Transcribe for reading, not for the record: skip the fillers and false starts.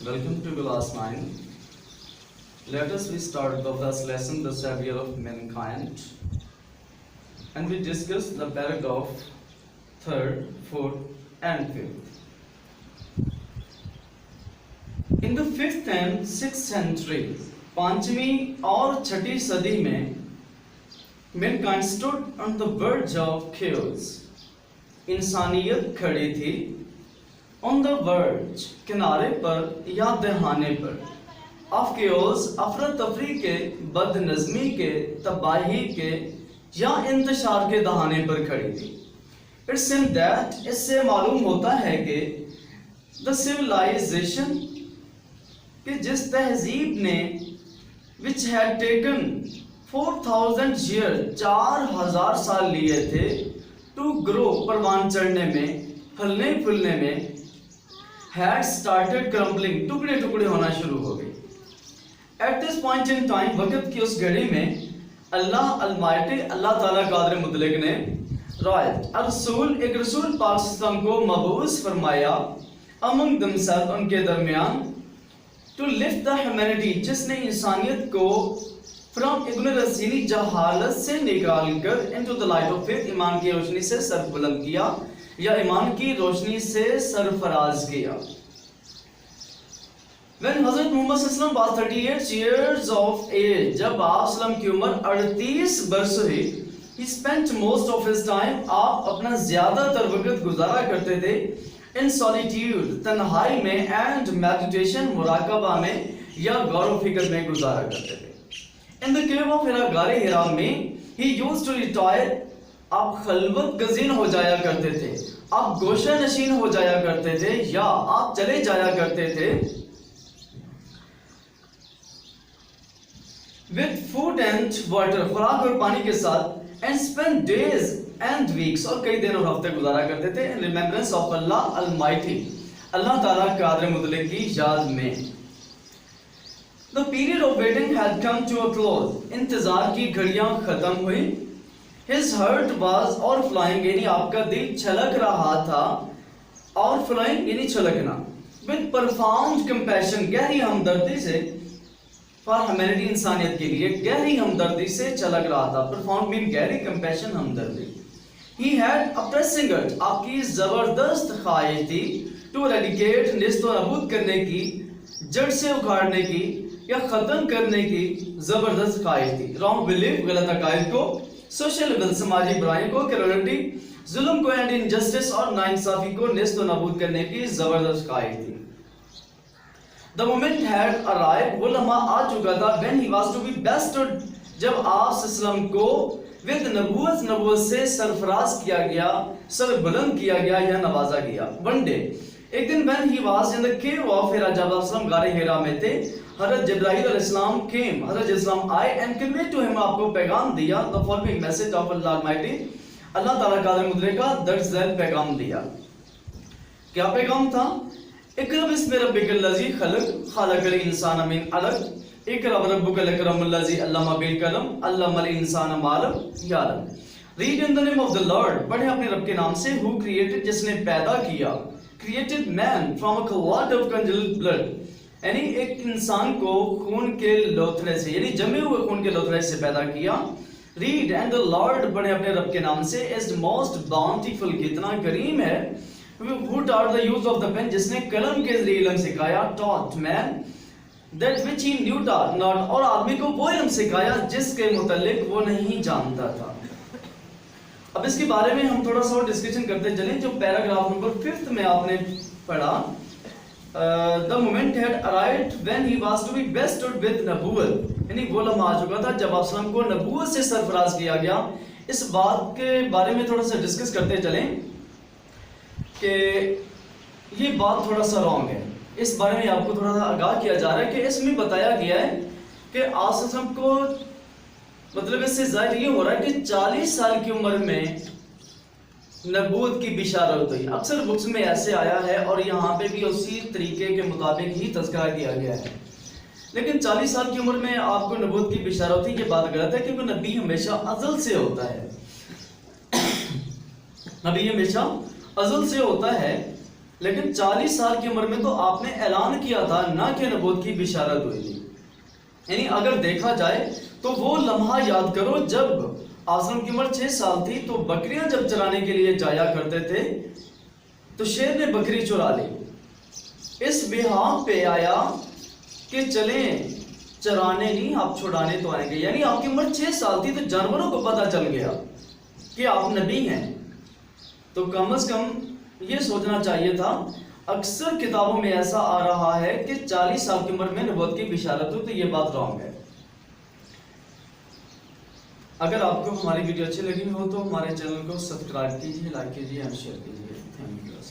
Welcome to class 9. Let us start the first lesson, the Savior of Mankind. And we discuss the paragraph 3rd, 4th and 5th. In the 5th and 6th century, पांचवी और छठी सदी में mankind stood on the verge of chaos. इंसानियत खड़ी थी on the verge, किनारे पर या दहाने पर, of chaos, अफरा तफरी के, बदनज़मी के, तबाही के या इंतशार के दहाने पर खड़ी थी. It seems that इससे मालूम होता है कि the civilization कि जिस तहजीब ने which had taken 4000 years 4000 साल लिए थे to grow परवान चढ़ने में, फलने फूलने में, had started crumbling टुकड़े टुकड़े होना शुरू हो गए. At this point in time वक़्त की उस घड़ी में अल्लाह अलमाइटी अल्लाह ताला कादिर मुतलक ने रसूल एक रसूल पाक सल्लल्लाहु को मबूस फरमाया among themselves उनके दरमियान to lift the humanity जिसने इंसानियत को from ignorance यानी जहालत से निकाल कर into the light of faith ईमान की रोशनी से सर बुलंद किया या ईमान की रोशनी से सरफराज किया. When Hazrat Muhammad sallam was 38 years of age, जब आप सल्लम की उम्र 38 बरस हुई, he spent most of his time, आप अपना ज़्यादातर वक़्त गुजारा करते थे in solitude, तन्हाई में, and meditation, मुराकबा में या गौर व फिक्र में गुजारा करते थे. In the cave of Hira, गारे हिरा में, he used to retire, आप खलवत गज़ीन हो जाया करते थे, आप गोशा नशीन हो जाया करते थे या आप चले जाया करते थे with food and water, खुराक और पानी के साथ, and spend days and weeks, और कई दिन और हफ्ते गुजारा करते थे in remembrance of Allah Almighty, अल्लाह ताला कादिर मुतलक की याद में. The period of waiting had come to a close, इंतजार की घड़ियां खत्म हुई. His heart was overflowing, यानी आपका दिल छलक रहा था, overflowing यानी छलकना, with profound compassion, गहरी हमदर्दी से, for humanity इंसानियत के लिए गहरी हमदर्दी से छलक रहा था. profound mean गहरी, compassion हमदर्दी. He had a pressing urge, आपकी जबरदस्त ख्वाहिश थी to eradicate, निस्तो नबूद करने की, जड़ से उखाड़ने की या खत्म करने की जबरदस्त ख्वाहिश थी. wrong belief, गलत अकायद को, सोशल इविल, समाजी बुराइयों को, क्रूरल्टी, जुल्म को, एंड इनजस्टिस और नाइंसाफी को नेस्त व नाबूद करने की जबरदस्त ख्वाहिश थी. The moment had arrived, वो लम्हा आ चुका था, when he was to be bestowed, जब आप सल्लम को with नबूवत से सरफराज किया गया, सर बुलंद किया गया या नवाजा गया. One day, एक दिन when he was in the cave of Hira, जब आप सल्लम गारे हिरा में थे, हज़रत जिब्राइल अलैहिस्सलाम came, हज़रत इस्लाम आए and conveyed to him, आपको पैगाम दिया, the following message of Allah Almighty, अल्लाह ताला कादिर मुतलक का दर्ज पैगाम दिया. क्या पैगाम था? इक़रा बिस्मि रब्बिकल लज़ी खलक़, खलक़ल इंसान मिन अलक़, इक़रा रब्बुकल अकरमुल लज़ी अल्लमा बिल कलम, अल्लमल इंसान मा lump यअलम. Read in the name of the Lord, पढ़े अपने रब के नाम से, who created, जिसने पैदा किया, created man from a clot of congealed blood, यानी एक इंसान को खून के लोथड़े से, यानी जमे हुए खून के लोथड़े से पैदा किया. Read and the Lord, पढ़े अपने रब के नाम से, is most bountiful, कितना करीम है, who taught the use of the pen, जिसने कलम के ज़रिए इल्म सिखाया, taught man that which he knew not, और आदमी को वो इल्म सिखाया जिसके मुतल्लिक वो नहीं जानता था. अब इसके बारे में हम थोड़ा सा और डिस्कशन करते चलें. जो पैराग्राफ नंबर 5 में आपने पढ़ा, the moment had arrived when he was to be bestowed with नबूवत, यानी वो लम्हा आ चुका था जब आप सल्लम को नबूवत से सरफराज किया गया. इस बात के बारे में थोड़ा सा डिस्कस करते चलें कि ये बात थोड़ा सा रॉन्ग है. इस बारे में आपको थोड़ा सा आगाह किया जा रहा है कि इसमें बताया गया है कि आप सल्लम को, मतलब इससे जाहिर ये हो रहा है कि 40 साल की उम्र में नबूवत की बिशारत हुई. अक्सर बुक्स में ऐसे आया है और यहाँ पे भी उसी तरीके के मुताबिक ही तज़किरा किया गया है. लेकिन 40 साल की उम्र में आपको नबूवत की बिशारत हुई, ये बात गलत है, क्योंकि नबी हमेशा अज़ल से होता है. नबी हमेशा अज़ल से होता है لیکن 40 سال کی عمر میں تو آپ نے اعلان کیا تھا نہ کہ نبوت کی بشارت ہوئی تھی. یعنی اگر دیکھا جائے تو وہ لمحہ یاد کرو جب آسلم کی عمر 6 سال تھی تو بکریاں جب چرانے کے لیے جایا کرتے تھے تو شیر نے بکری چرا لی. اس بہام پہ آیا کہ چلیں چرانے نہیں آپ چھڑانے تو آئیں گے. یعنی آپ کی عمر 6 سال تھی تو جانوروں کو پتہ چل گیا کہ آپ نبی ہیں. تو کم از کم یہ سوچنا چاہیے تھا. اکثر کتابوں میں ایسا آ رہا ہے کہ 40 سال کی عمر میں نبوت کی بشارت ہو، تو یہ بات رانگ ہے. اگر آپ کو ہماری ویڈیو اچھی لگی ہو تو ہمارے چینل کو سبسکرائب کیجیے، لائک کیجیے اور شیئر کیجیے. Thank you.